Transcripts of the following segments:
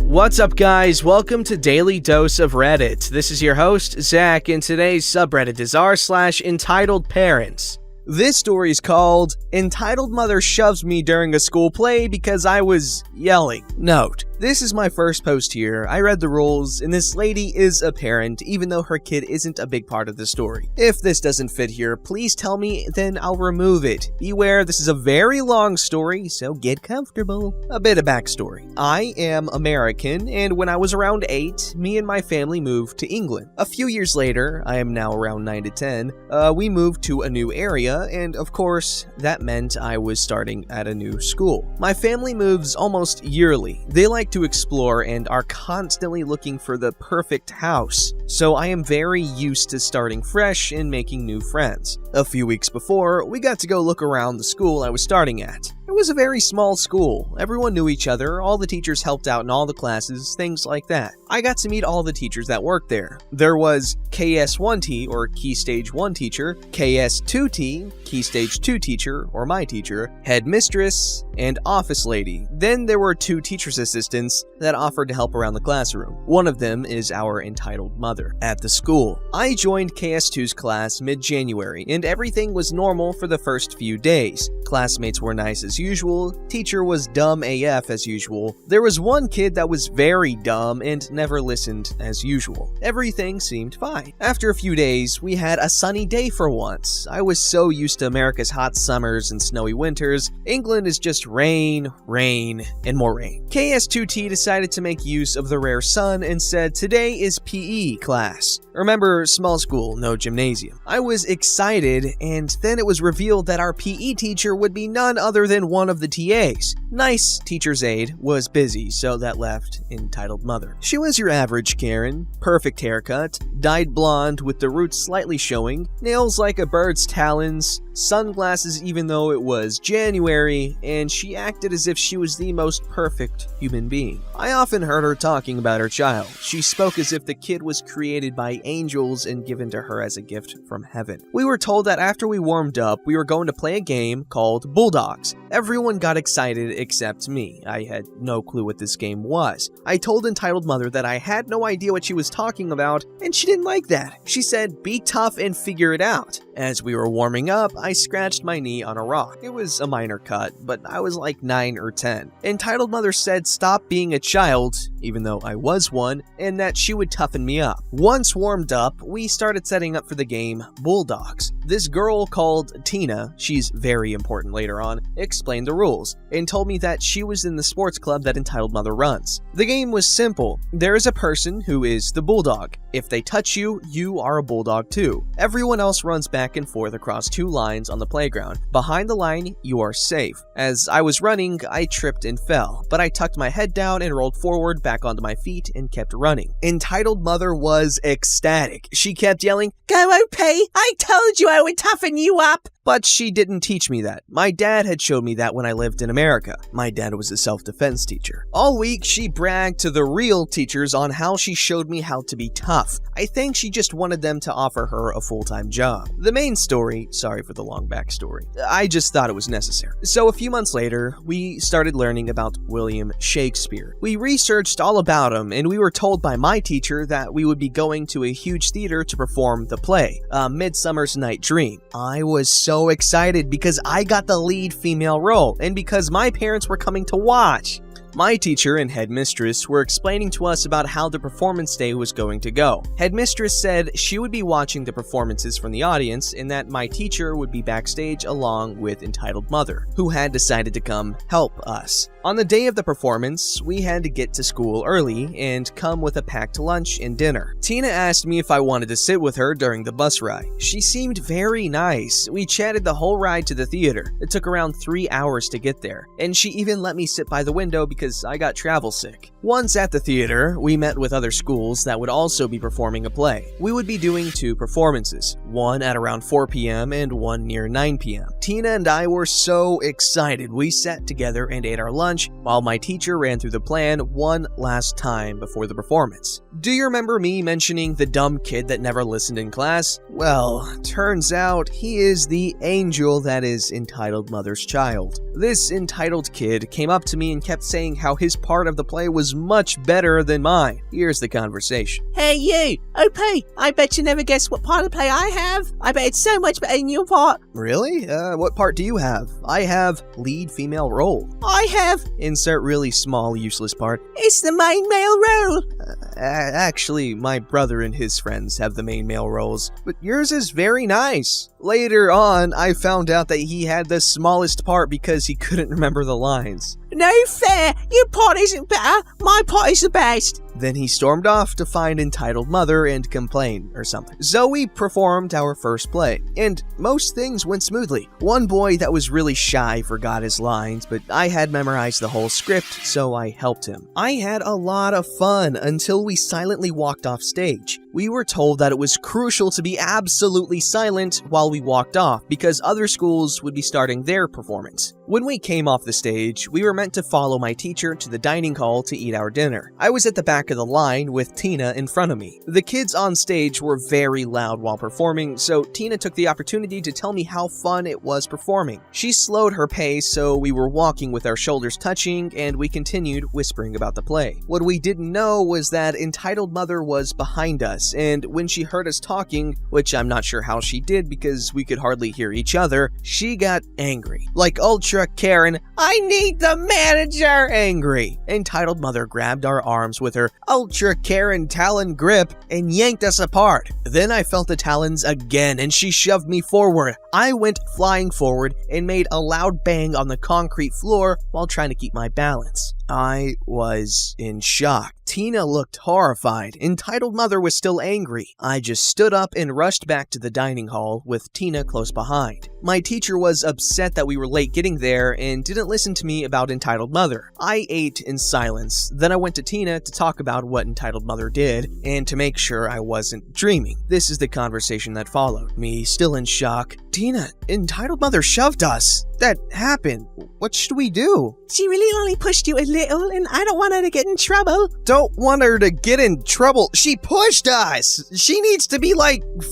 What's up, guys? Welcome to Daily Dose of Reddit. This is your host, Zach, and today's subreddit is r/EntitledParents. This story is called Entitled Mother Shoves Me During a School Play Because I Was Yelling. Note, this is my first post here. I read the rules, and this lady is a parent, even though her kid isn't a big part of the story. If this doesn't fit here, please tell me, then I'll remove it. Beware, this is a very long story, so get comfortable. A bit of backstory. I am American, and when I was around 8, me and my family moved to England. A few years later, I am now around 9 to 10, we moved to a new area, and of course, that meant I was starting at a new school. My family moves almost yearly. They like to explore and are constantly looking for the perfect house, so I am very used to starting fresh and making new friends. A few weeks before, we got to go look around the school I was starting at. It was a very small school. Everyone knew each other, all the teachers helped out in all the classes, things like that. I got to meet all the teachers that worked there. There was KS1T, or Key Stage 1 teacher, KS2T, Key Stage 2 teacher, or my teacher, headmistress, and office lady. Then there were 2 teacher's assistants that offered to help around the classroom. One of them is our entitled mother at the school. I joined KS2's class mid-January, and everything was normal for the first few days. Classmates were nice as usual, teacher was dumb AF as usual. There was one kid that was very dumb and never listened as usual. Everything seemed fine. After a few days, we had a sunny day for once. I was so used to America's hot summers and snowy winters. England is just rain, rain, and more rain. KS2T decided to make use of the rare sun and said, "Today is PE class." Remember, small school, no gymnasium. I was excited, and then it was revealed that our PE teacher would be none other than one of the TAs. Nice teacher's aide was busy, so that left entitled mother. She was your average Karen, perfect haircut, dyed blonde with the roots slightly showing, nails like a bird's talons, sunglasses even though it was January, and she acted as if she was the most perfect human being. I often heard her talking about her child. She spoke as if the kid was created by angels and given to her as a gift from heaven. We were told that after we warmed up, we were going to play a game called Bulldogs. Everyone got excited except me. I had no clue what this game was. I told entitled mother that I had no idea what she was talking about, and she didn't like that. She said, "Be tough and figure it out." As we were warming up, I scratched my knee on a rock. It was a minor cut, but I was like 9 or 10. Entitled mother said stop being a child, even though I was one, and that she would toughen me up. Once warmed up, we started setting up for the game Bulldogs. This girl called Tina, she's very important later on, explained the rules, and told me that she was in the sports club that entitled mother runs. The game was simple. There is a person who is the bulldog. If they touch you, you are a bulldog too. Everyone else runs back and forth across 2 lines on the playground. Behind the line, you are safe. As I was running, I tripped and fell, but I tucked my head down and rolled forward back onto my feet and kept running. Entitled mother was ecstatic. She kept yelling, "Go OP! I told you I would toughen you up!" But she didn't teach me that. My dad had showed me that when I lived in America. My dad was a self-defense teacher. All week, she bragged to the real teachers on how she showed me how to be tough. I think she just wanted them to offer her a full-time job. The main story, sorry for the long backstory, I just thought it was necessary. So a few months later, we started learning about William Shakespeare. We researched all about him, and we were told by my teacher that we would be going to a huge theater to perform the play, A Midsummer's Night Dream. I was so excited because I got the lead female role, and because my parents were coming to watch. My teacher and headmistress were explaining to us about how the performance day was going to go. Headmistress said she would be watching the performances from the audience and that my teacher would be backstage along with entitled mother, who had decided to come help us. On the day of the performance, we had to get to school early and come with a packed lunch and dinner. Tina asked me if I wanted to sit with her during the bus ride. She seemed very nice. We chatted the whole ride to the theater. It took around 3 hours to get there, and she even let me sit by the window because I got travel sick. Once at the theater, we met with other schools that would also be performing a play. We would be doing 2 performances, one at around 4 p.m. and one near 9 p.m. Tina and I were so excited. We sat together and ate our lunch while my teacher ran through the plan one last time before the performance. Do you remember me mentioning the dumb kid that never listened in class? Well, turns out he is the angel that is entitled mother's child. This entitled kid came up to me and kept saying how his part of the play was much better than mine. Here's the conversation. Hey you, OP, I bet you never guess what part of play I have. I bet it's so much better than your part. Really? What part do you have? I have lead female role. I have, Insert really small, useless part. it's the main male role. Actually, my brother and his friends have the main male roles, but yours is very nice. Later on, I found out that he had the smallest part because he couldn't remember the lines. No fair, your part isn't better, my part is the best. Then he stormed off to find Entitled Mother and complain or something. Zoe performed our first play, and most things went smoothly. One boy that was really shy forgot his lines, but I had memorized the whole script, so I helped him. I had a lot of fun until we silently walked off stage. We were told that it was crucial to be absolutely silent while we walked off because other schools would be starting their performance. When we came off the stage, we were meant to follow my teacher to the dining hall to eat our dinner. I was at the back of the line with Tina in front of me. The kids on stage were very loud while performing, so Tina took the opportunity to tell me how fun it was performing. She slowed her pace, so we were walking with our shoulders touching, and we continued whispering about the play. What we didn't know was that Entitled Mother was behind us, and when she heard us talking, which I'm not sure how she did because we could hardly hear each other, she got angry. Like Ultra Karen, I need the manager angry. Entitled Mother grabbed our arms with her Ultra Karen talon grip and yanked us apart. Then I felt the talons again and she shoved me forward. I went flying forward and made a loud bang on the concrete floor while trying to keep my balance. I was in shock. Tina looked horrified. Entitled Mother was still angry. I just stood up and rushed back to the dining hall with Tina close behind. My teacher was upset that we were late getting there and didn't listen to me about Entitled Mother. I ate in silence. Then I went to Tina to talk about what Entitled Mother did and to make sure I wasn't dreaming. This is the conversation that followed. Me still in shock. Tina, Entitled Mother shoved us. That happened. What should we do? She really only pushed you a little, and I don't want her to get in trouble. Don't want her to get in trouble. She pushed us. She needs to be,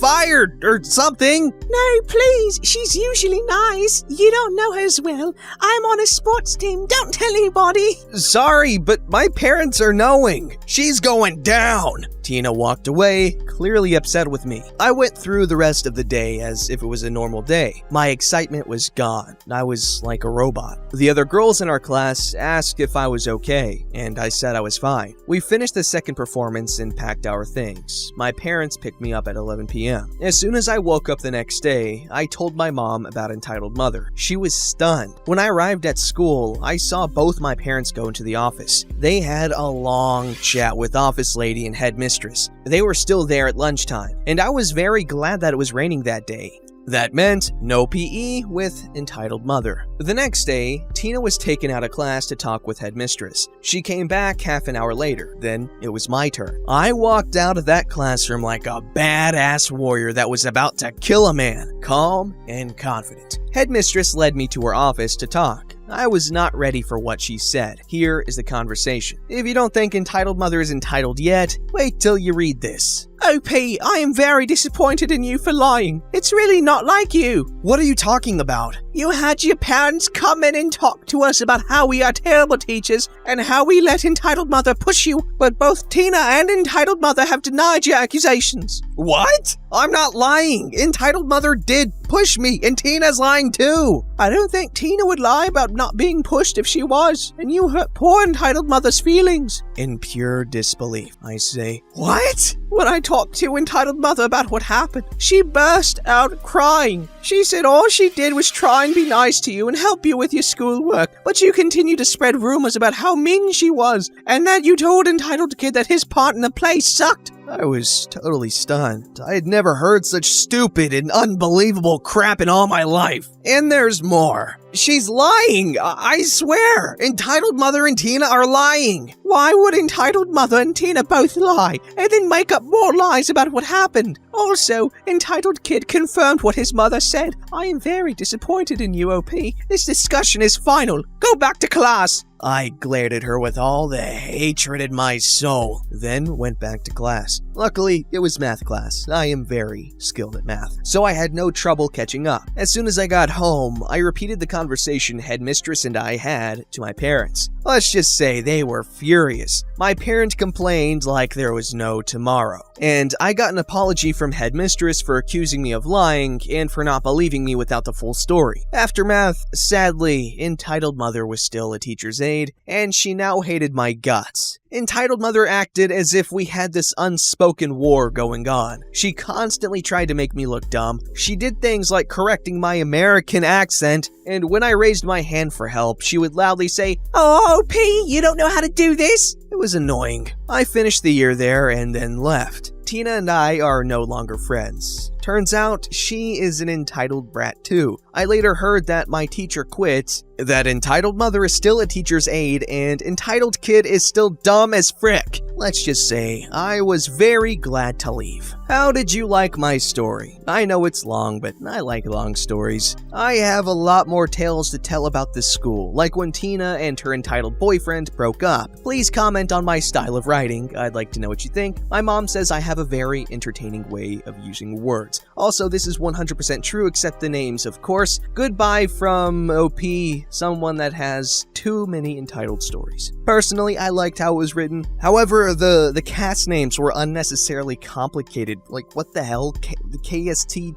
fired or something. No, please, she's usually nice. You don't know her as well. I'm on a sports team, don't tell anybody. Sorry, but my parents are knowing. She's going down. Tina walked away, clearly upset with me. I went through the rest of the day as if it was a normal day. My excitement was gone. I was like a robot. The other girls in our class asked if I was okay, and I said I was fine. We finished the second performance and packed our things. My parents picked me up at 11 p.m. As soon as I woke up the next day, I told my mom about Entitled Mother. She was stunned. When I arrived at school, I saw both my parents go into the office. They had a long chat with office lady and headmistress. They were still there at lunchtime, and I was very glad that it was raining that day. That meant no PE with Entitled Mother. The next day, Tina was taken out of class to talk with headmistress. She came back half an hour later. Then it was my turn. I walked out of that classroom like a badass warrior that was about to kill a man, calm and confident. Headmistress led me to her office to talk. I was not ready for what she said. Here is the conversation. If you don't think Entitled Mother is entitled yet, wait till you read this. OP, I am very disappointed in you for lying. It's really not like you. What are you talking about? You had your parents come in and talk to us about how we are terrible teachers and how we let Entitled Mother push you, but both Tina and Entitled Mother have denied your accusations. What? I'm not lying. Entitled Mother did push me, and Tina's lying too. I don't think Tina would lie about not being pushed if she was, and you hurt poor Entitled Mother's feelings. In pure disbelief, I say, what? When I talked to Entitled Mother about what happened, she burst out crying. She said all she did was try and be nice to you and help you with your schoolwork, but you continued to spread rumors about how mean she was, and that you told Entitled Kid that his part in the play sucked. I was totally stunned. I had never heard such stupid and unbelievable crap in all my life. And there's more. She's lying, I swear. Entitled Mother and Tina are lying. Why would Entitled Mother and Tina both lie, and then make up more lies about what happened? Also, Entitled Kid confirmed what his mother said. I am very disappointed in you, OP. This discussion is final. Go back to class. I glared at her with all the hatred in my soul, then went back to class. Luckily, it was math class. I am very skilled at math, so I had no trouble catching up. As soon as I got home, I repeated the conversation headmistress and I had to my parents. Let's just say they were furious. My parent complained like there was no tomorrow, and I got an apology from headmistress for accusing me of lying and for not believing me without the full story. After math, sadly, entitled mother was still a teacher's aide, and she now hated my guts. Entitled mother acted as if we had this unspoken war going on. She constantly tried to make me look dumb. She did things like correcting my American accent, and when I raised my hand for help, she would loudly say, "Oh, P, you don't know how to do this?" It was annoying. I finished the year there and then left. Tina and I are no longer friends. Turns out, she is an entitled brat too. I later heard that my teacher quit, that entitled mother is still a teacher's aide, and entitled kid is still dumb as frick. Let's just say, I was very glad to leave. How did you like my story? I know it's long, but I like long stories. I have a lot more tales to tell about this school, like when Tina and her entitled boyfriend broke up. Please comment on my style of writing. I'd like to know what you think. My mom says I have a very entertaining way of using words. Also, this is 100% true except the names, of course. Goodbye from OP, someone that has too many entitled stories. Personally, I liked how it was written. However, the cast names were unnecessarily complicated. Like, what the hell? The KST,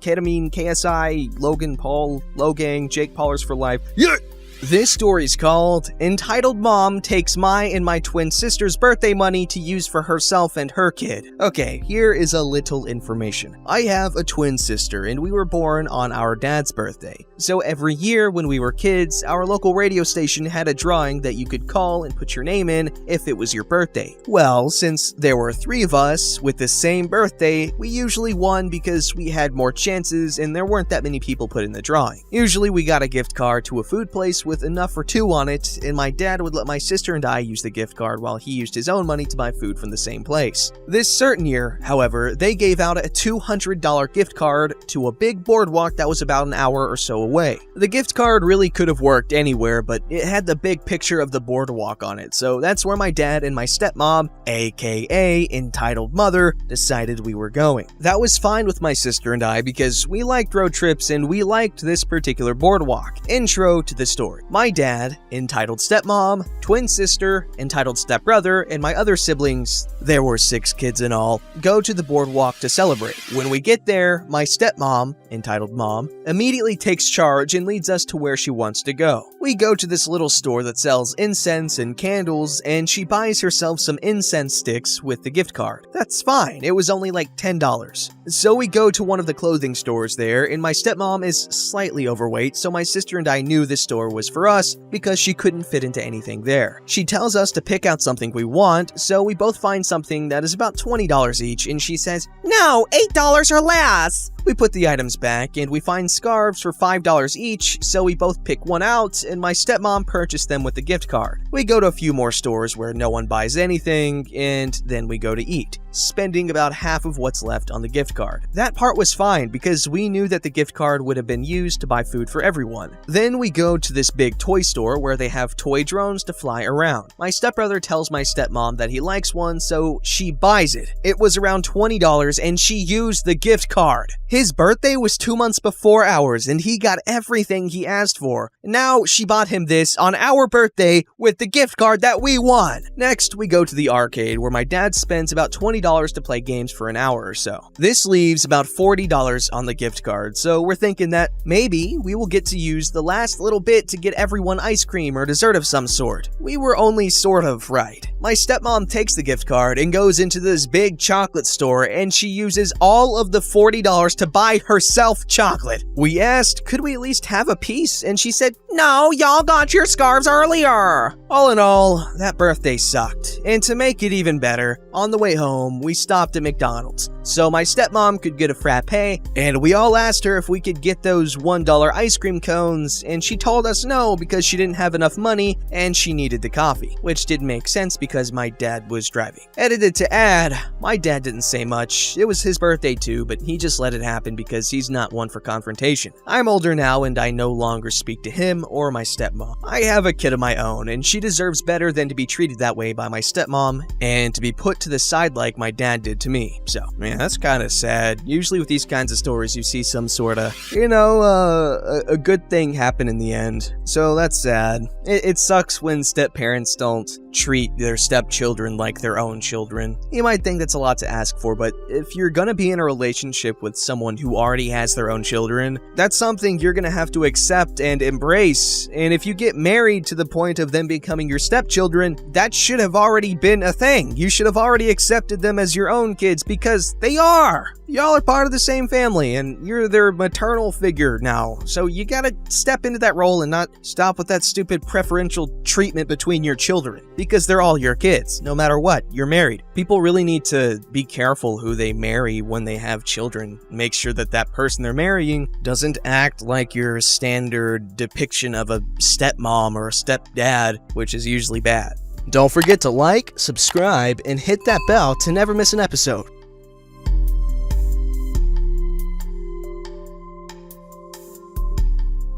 Ketamine, KSI, Logan Paul, Logang, Jake Paulers for life. Yeah! This story's called Entitled Mom Takes My and My Twin Sister's Birthday Money to Use for Herself and Her Kid. Okay, here is a little information. I have a twin sister and we were born on our dad's birthday. So every year when we were kids, our local radio station had a drawing that you could call and put your name in if it was your birthday. Well, since there were 3 of us with the same birthday, we usually won because we had more chances and there weren't that many people put in the drawing. Usually we got a gift card to a food place with enough for 2 on it, and my dad would let my sister and I use the gift card while he used his own money to buy food from the same place. This certain year, however, they gave out a $200 gift card to a big boardwalk that was about an hour or so away. The gift card really could have worked anywhere, but it had the big picture of the boardwalk on it, so that's where my dad and my stepmom, aka entitled mother, decided we were going. That was fine with my sister and I because we liked road trips and we liked this particular boardwalk. Intro to the story. My dad, entitled stepmom, twin sister, entitled stepbrother, and my other siblings, there were 6 kids in all, go to the boardwalk to celebrate. When we get there, my stepmom, entitled mom, immediately takes charge and leads us to where she wants to go. We go to this little store that sells incense and candles, and she buys herself some incense sticks with the gift card. That's fine, it was only like $10. So we go to one of the clothing stores there, and my stepmom is slightly overweight, so my sister and I knew this store was for us because she couldn't fit into anything there. She tells us to pick out something we want, so we both find something that is about $20 each, and she says, "No, $8 or less." We put the items back, and we find scarves for $5 each, so we both pick one out, and my stepmom purchased them with the gift card. We go to a few more stores where no one buys anything, and then we go to eat, spending about half of what's left on the gift card. That part was fine, because we knew that the gift card would have been used to buy food for everyone. Then we go to this big toy store where they have toy drones to fly around. My stepbrother tells my stepmom that he likes one, so she buys it. It was around $20, and she used the gift card. His birthday was 2 months before ours, and he got everything he asked for. Now she bought him this on our birthday with the gift card that we won. Next, we go to the arcade where my dad spends about $20 to play games for an hour or so. This leaves about $40 on the gift card, so we're thinking that maybe we will get to use the last little bit to get everyone ice cream or dessert of some sort. We were only sort of right. My stepmom takes the gift card and goes into this big chocolate store, and she uses all of the $40 to buy herself chocolate. We asked, could we at least have a piece? And she said, "No, y'all got your scarves earlier." All in all, that birthday sucked. And to make it even better, on the way home, we stopped at McDonald's. so my stepmom could get a frappe, and we all asked her if we could get those $1 ice cream cones, and she told us no because she didn't have enough money and she needed the coffee, which didn't make sense because my dad was driving. Edited to add, my dad didn't say much. It was his birthday too, but he just let it happen because he's not one for confrontation. I'm older now and I no longer speak to him or my stepmom. I have a kid of my own, and she deserves better than to be treated that way by my stepmom and to be put to the side like my dad did to me. So, man, that's kind of sad. Usually with these kinds of stories, you see some sort of, a good thing happen in the end. So that's sad. It sucks when step-parents don't treat their stepchildren like their own children. You might think that's a lot to ask for, but if you're gonna be in a relationship with someone who already has their own children, that's something you're gonna have to accept and embrace. And if you get married to the point of them becoming your stepchildren, that should have already been a thing. You should have already accepted them as your own kids because they are. Y'all are part of the same family and you're their maternal figure now. So you gotta step into that role and not stop with that stupid preferential treatment between your children, because they're all your kids, no matter what. You're married. People really need to be careful who they marry when they have children. Make sure that that person they're marrying doesn't act like your standard depiction of a stepmom or a stepdad, which is usually bad. Don't forget to like, subscribe, and hit that bell to never miss an episode.